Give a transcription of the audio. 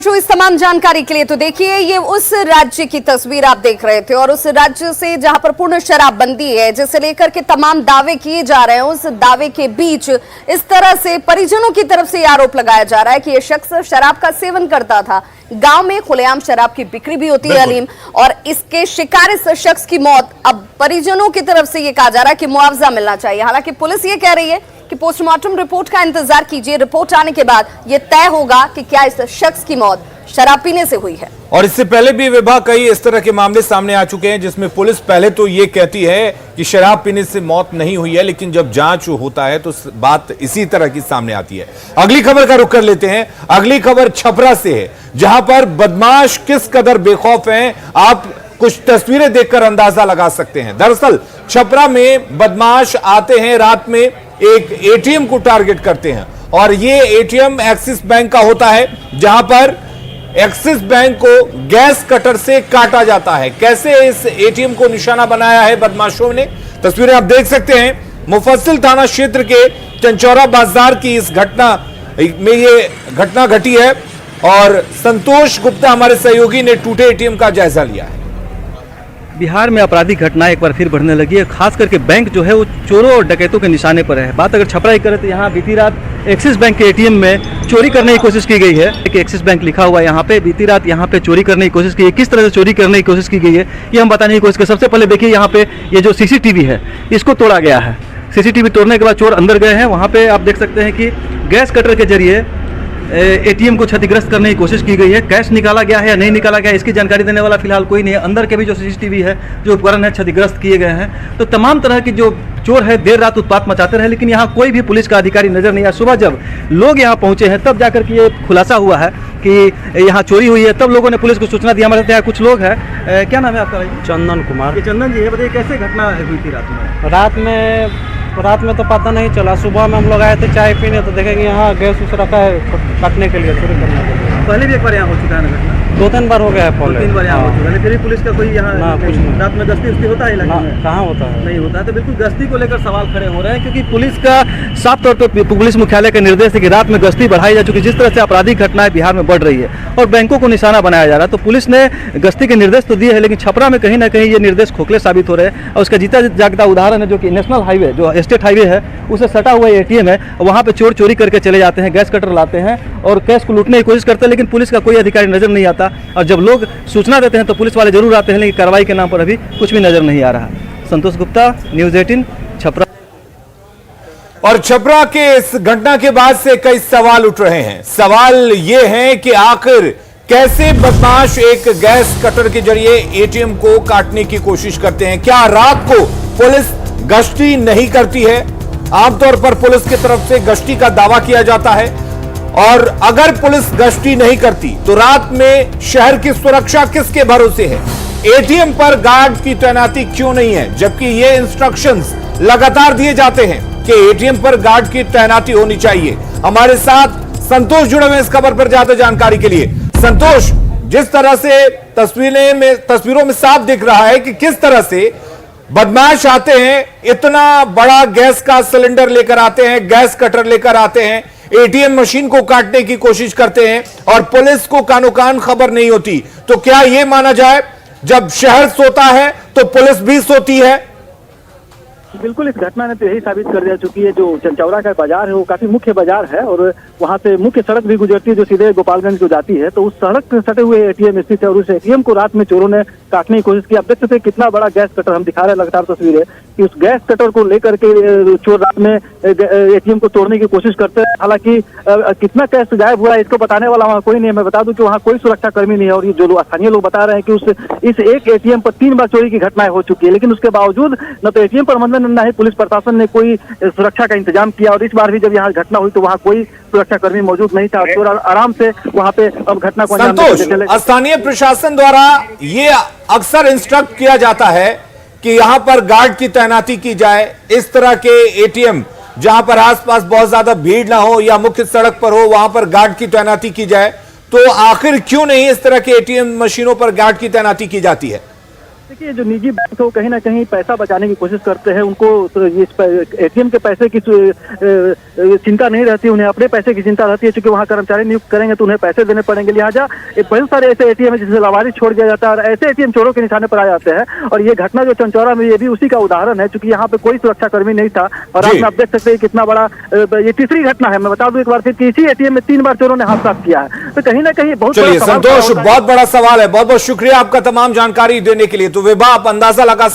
जो इस तमाम जानकारी के लिए तो देखिए ये उस राज्य की तस्वीर आप देख रहे थे और उस राज्य से जहां पर पूर्ण शराबबंदी है जिसे लेकर के तमाम दावे किए जा रहे हैं, उस दावे के बीच इस तरह से परिजनों की तरफ से आरोप लगाया जा रहा है कि यह शख्स शराब का सेवन करता था। गांव में खुलेआम शराब की बिक्री भी होती है अलीम, और इसके शिकार इस शख्स की मौत अब परिजनों की तरफ से यह कहा जा रहा है कि मुआवजा मिलना चाहिए। हालांकि पुलिस ये कह रही है कि पोस्टमार्टम रिपोर्ट का इंतजार कीजिए, रिपोर्ट आने के बाद यह तय होगा कि क्या इस शख्स की मौत शराब पीने से हुई है। और इससे पहले भी विभाग कई इस तरह के मामले सामने आ चुके हैं जिसमें पुलिस पहले तो ये कहती है कि शराब पीने से मौत नहीं हुई है, लेकिन जब जांच होता है तो बात इसी तरह की सामने आती है। अगली खबर का रुख कर लेते हैं। अगली खबर छपरा से है, जहां पर बदमाश किस कदर बेखौफ हैं, आप कुछ तस्वीरें देखकर अंदाजा लगा सकते हैं। दरअसल छपरा में बदमाश आते हैं, रात में एक एटीएम को टारगेट करते हैं और ये एटीएम एक्सिस बैंक का होता है, जहां पर एक्सिस बैंक को गैस कटर से काटा जाता है। कैसे इस एटीएम को निशाना बनाया है बदमाशों ने, तस्वीरें आप देख सकते हैं। मुफस्सिल थाना क्षेत्र के चंचौरा बाजार की इस घटना में ये घटना घटी है और संतोष गुप्ता हमारे सहयोगी ने टूटे एटीएम का जायजा लिया है। बिहार में आपराधिक घटनाएं एक बार फिर बढ़ने लगी है, खास करके बैंक जो है वो चोरों और डकैतों के निशाने पर है। बात अगर छपरा की करें तो यहाँ बीती रात एक्सिस बैंक के एटीएम में चोरी करने की कोशिश की गई है कि एक्सिस बैंक लिखा हुआ है यहाँ पे। बीती रात यहाँ पे चोरी करने की कोशिश की है। किस तरह से चोरी करने की कोशिश की गई है ये हम बताने की कोशिश करें। सबसे पहले देखिए यहाँ पे ये जो सीसीटीवी है इसको तोड़ा गया है। सीसीटीवी तोड़ने के बाद चोर अंदर गए हैं। वहाँ पे आप देख सकते हैं कि गैस कटर के जरिए एटीएम को क्षतिग्रस्त करने की कोशिश की गई है। कैश निकाला गया है या नहीं निकाला गया इसकी जानकारी देने वाला फिलहाल कोई नहीं है। अंदर के भी जो सीसीटीवी है, जो उपकरण है, क्षतिग्रस्त किए गए हैं। तो तमाम तरह की जो चोर है देर रात उत्पात मचाते रहे, लेकिन यहाँ कोई भी पुलिस का अधिकारी नजर नहीं आया। सुबह जब लोग यहाँ पहुंचे हैं तब जाकर के ये खुलासा हुआ है कि यहाँ चोरी हुई है। तब लोगों ने पुलिस को सूचना दिया। हमारे यहाँ कुछ लोग हैं, क्या नाम है आपका? चंदन कुमार। ये चंदन जी है, बताइए कैसे घटना हुई थी रात में? रात में तो पता नहीं चला। सुबह में हम लोग आए थे चाय पीने तो देखेंगे यहाँ गैस उस रखा है काटने के लिए, चोरी करने के लिए। पहले भी एक बार यहाँ हो चुका है ना घटना? 2-3 बार हो गया है। 3 बार यहाँ हो चुका है। फिर भी पुलिस का कोई यहाँ कुछ नहीं। रात में गश्ती उश्ती होता है इलाके में? कहाँ होता है? नहीं होता है। तो बिल्कुल गश्ती को लेकर सवाल खड़े हो रहे हैं, क्योंकि पुलिस का साफ तौर पर पुलिस मुख्यालय का निर्देश है कि रात में गश्ती बढ़ाई जा चुकी। जिस तरह से आपराधिक घटनाएं बिहार में बढ़ रही है और बैंकों को निशाना बनाया जा रहा है, तो पुलिस ने गश्ती के निर्देश तो दिए हैं, लेकिन छपरा में कहीं ना कहीं ये निर्देश खोखले साबित हो रहे हैं। और उसका जीता जागता उदाहरण है जो कि नेशनल हाईवे, जो स्टेट हाईवे है, उसे सटा हुआ एटीएम है। वहाँ पे चोर चोरी करके चले जाते हैं, गैस कटर लाते हैं और कैश को लूटने की कोशिश करते हैं, लेकिन पुलिस का कोई अधिकारी नजर नहीं आता। और जब लोग सूचना देते हैं तो पुलिस वाले जरूर आते हैं, लेकिन कार्रवाई के नाम पर अभी कुछ भी नजर नहीं आ रहा। संतोष गुप्ता, न्यूज़ 18, छपरा। और छपरा के इस घटना के बाद से कई सवाल उठ रहे हैं। सवाल ये है कि आखिर कैसे बदमाश एक गैस कटर के जरिए एटीएम को काटने की कोशिश करते हैं? क्या रात को पुलिस गश्ती नहीं करती है? आमतौर पर पुलिस की तरफ से गश्ती का दावा किया जाता है, और अगर पुलिस गश्ती नहीं करती तो रात में शहर की सुरक्षा किसके भरोसे है? एटीएम पर गार्ड की तैनाती क्यों नहीं है, जबकि ये इंस्ट्रक्शंस लगातार दिए जाते हैं कि एटीएम पर गार्ड की तैनाती होनी चाहिए? हमारे साथ संतोष जुड़े हुए इस खबर पर ज्यादा जानकारी के लिए। संतोष, जिस तरह से तस्वीरों में साफ दिख रहा है कि किस तरह से बदमाश आते हैं, इतना बड़ा गैस का सिलेंडर लेकर आते हैं, गैस कटर लेकर आते हैं, एटीएम मशीन को काटने की कोशिश करते हैं और पुलिस को कानो कान खबर नहीं होती। तो क्या यह माना जाए जब शहर सोता है तो पुलिस भी सोती है? बिल्कुल, इस घटना ने तो यही साबित कर दिया चुकी है। जो चंचौरा का बाजार है वो काफी मुख्य बाजार है और वहां से मुख्य सड़क भी गुजरती है जो सीधे गोपालगंज को जाती है। तो उस सड़क पे सटे हुए एटीएम स्थित है और उस एटीएम को रात में चोरों ने काटने की कोशिश की। आप देख सकते हैं कितना बड़ा गैस कटर, हम दिखा रहे हैं लगातार तस्वीर है कि उस गैस कटर को लेकर के चोर रात में एटीएम को तोड़ने की कोशिश करते हैं। हालांकि कितना कैश गायब हुआ है इसको बताने वाला वहाँ कोई नहीं है। मैं बता दूं कि वहाँ कोई सुरक्षा कर्मी नहीं है और ये जो स्थानीय लोग बता रहे हैं कि इस एक एटीएम पर 3 बार चोरी की घटनाएं हो चुकी है, लेकिन उसके बावजूद न तो एटीएम प्रबंधन न ही पुलिस प्रशासन ने कोई सुरक्षा का इंतजाम किया। और इस बार भी जब यहाँ घटना हुई तो वहाँ कोई सुरक्षा कर्मी मौजूद नहीं था। चोर आराम से वहाँ पे अब घटना को अंजाम देते चले। स्थानीय प्रशासन द्वारा ये अक्सर इंस्ट्रक्ट किया जाता है कि यहां पर गार्ड की तैनाती की जाए। इस तरह के एटीएम जहां पर आसपास बहुत ज्यादा भीड़ ना हो या मुख्य सड़क पर हो, वहां पर गार्ड की तैनाती की जाए। तो आखिर क्यों नहीं इस तरह के एटीएम मशीनों पर गार्ड की तैनाती की जाती है? देखिए, जो निजी बैंक है वो कहीं ना कहीं पैसा बचाने की कोशिश करते हैं। उनको तो ये एटीएम के पैसे की चिंता नहीं रहती, उन्हें अपने पैसे की चिंता रहती है। क्योंकि वहाँ कर्मचारी नियुक्त करेंगे तो उन्हें पैसे देने पड़ेंगे। लिहाजा बहुत सारे ऐसे एटीएम है जिसे लावारिस छोड़ दिया जाता है और ऐसे एटीएम चोरों के निशाने पर आ जाते हैं। और ये घटना जो चंचौरा में, ये भी उसी का उदाहरण है। क्योंकि यहाँ पे कोई सुरक्षा कर्मी नहीं था और जी। आप देख सकते हैं कितना बड़ा ये तीसरी घटना है। मैं बता दूं एक बार फिर कि इसी एटीएम में 3 बार चोरों ने हादसा किया है। तो कहीं ना कहीं बहुत चलिए बड़ा सवाल संतोष, खड़ा होता है। बहुत बड़ा सवाल है। बहुत बहुत शुक्रिया आपका तमाम जानकारी देने के लिए। तो विभा, आप अंदाजा लगा